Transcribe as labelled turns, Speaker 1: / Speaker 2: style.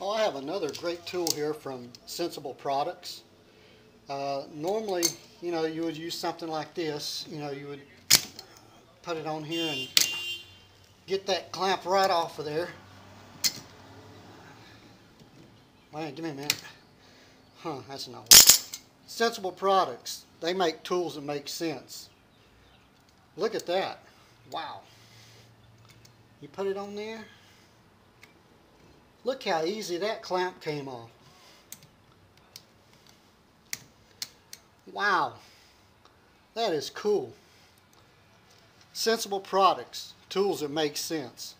Speaker 1: Oh, I have another great tool here from Sensible Products. Normally, you would use something like this. You would put it on here and get that clamp right off of there. Wait, give me a minute. That's not working. Sensible Products. They make tools that make sense. Look at that. Wow. You put it on there. Look how easy that clamp came off. Wow. That is cool. Sensible Products. Tools that make sense.